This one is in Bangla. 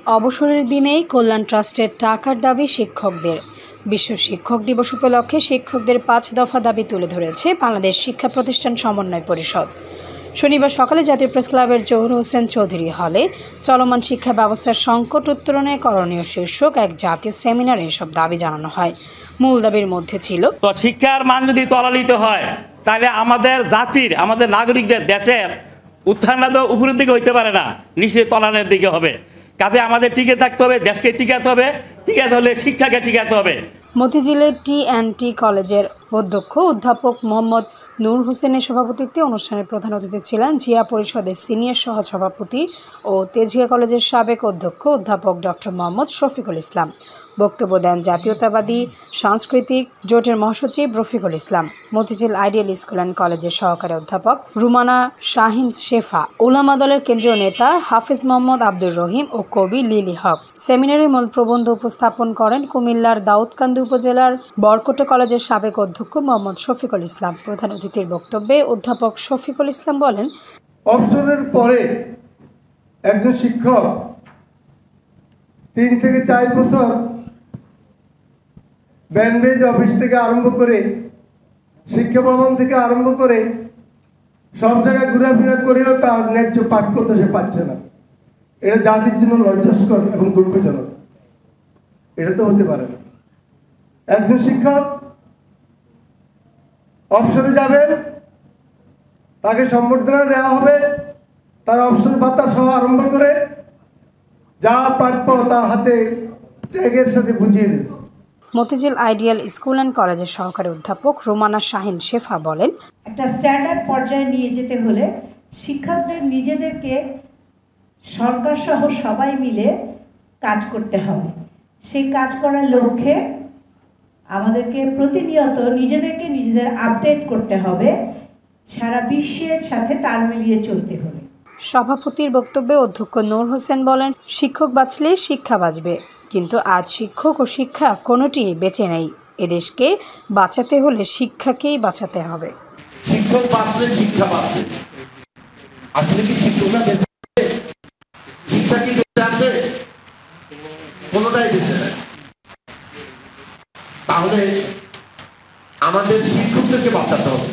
অবসরের দিনেই কল্যাণ ট্রাস্টের টাকার দাবি শিক্ষকদের। বিশ্ব শিক্ষক দিবস উপলক্ষে শিক্ষকদের ৫ দফা দাবি তুলে ধরেছে বাংলাদেশ শিক্ষা প্রতিষ্ঠান সমন্বয় পরিষদ। শনিবার সকালে জাতীয় প্রেস ক্লাবের জহুর হোসেন চৌধুরী হলে চলমান শিক্ষা ব্যবস্থার সংকট উত্তরণে করণীয় শীর্ষক এক জাতীয় সেমিনারে এসব দাবি জানানো হয়। মূল দাবির মধ্যে ছিল, শিক্ষার মান যদি তলানিত হয় তাহলে আমাদের জাতির, আমাদের নাগরিকদের, দেশের উত্থান উপরের দিকে হইতে পারে না, নিশ্চয়ই তলানের দিকে হবে। কাজে আমাদের টিকে থাকতে হবে, দেশকে টিকাতে হবে, টিকাতে হলে শিক্ষাকে টিকাতে হবে। মতিঝিলের টি&টি কলেজের অধ্যক্ষ অধ্যাপক মোহাম্মদ নূর হোসেনের সভাপতিত্বে অনুষ্ঠানের প্রধান অতিথি ছিলেন জিয়া পরিষদের সিনিয়র সহসভাপতি ও তেজিয়া কলেজের সাবেক অধ্যক্ষ অধ্যাপক ডক্টর মোহাম্মদ শফিকুল ইসলাম। বক্তব্য দেন জাতীয়তাবাদী সাংস্কৃতিক জোটের মহাসচিব Rafiqul Islam, Motijheel ideal school and কলেজের সহকারী অধ্যাপক রুমানা শাহিন শেফা, উলামা দলের কেন্দ্রীয় নেতা হাফিজ মোহাম্মদ আব্দুর রহিম ও কবি লিলি হক। সেমিনারে মূল প্রবন্ধ উপস্থাপন করেন কুমিল্লার দাউদকান্দি উপজেলার বরকোটা কলেজের সাবেক অধ্যক্ষ মোহাম্মদ শফিকুল ইসলাম। প্রধান অতিথির বক্তব্যে অধ্যাপক শফিকুল ইসলাম বলেন, অবসরের পরে একজন শিক্ষক 3 থেকে 4 বছর ব্যান্ডেজ অফিস থেকে আরম্ভ করে, শিক্ষা ভবন থেকে আরম্ভ করে সব জায়গায় ঘোরাফেরা করেও তার ন্যায্য প্রাপ্য সে পাচ্ছে না। এটা জাতির জন্য লজ্জাস্কর এবং দুঃখজনক। এটা তো হতে পারে না। একজন শিক্ষক অবসরে যাবেন, তাকে সম্বর্ধনা দেওয়া হবে, তার অবসর ভাতা সহ আরম্ভ করে যা প্রাপ্য তার হাতে চেকের সাথে বুঝিয়ে দেবে। মতিঝিল আইডিয়াল স্কুল অ্যান্ড কলেজের সহকারী অধ্যাপক রুমানা শাহিন শেফা বলেন, একটা স্ট্যান্ডার্ড পর্যায়ে নিয়ে যেতে হলে শিক্ষকদের নিজেদেরকে সরকার সহ সবাই মিলে কাজ করতে হবে। সেই কাজ করার লক্ষ্যে আমাদেরকে প্রতিনিয়ত নিজেদের আপডেট করতে হবে, সারা বিশ্বের সাথে তাল মিলিয়ে চলতে হবে। সভাপতির বক্তব্যে অধ্যক্ষ নূর হোসেন বলেন, শিক্ষক বাঁচলে শিক্ষা বাঁচবে, কিন্তু আজ শিক্ষক ও শিক্ষা কোনোটি বেঁচে নেই। এদেশকে বাঁচাতে হলে শিক্ষাকেই বাঁচাতে হবে। শিক্ষক বাঁচলে শিক্ষা বাঁচবে। আসলে কি শিক্ষকরা বেঁচে আছে? শিক্ষা কি বেঁচে আছে? কোনোটাই বেঁচে নেই। তাহলে আমাদের শিক্ষকদেরকে বাঁচাতে হবে।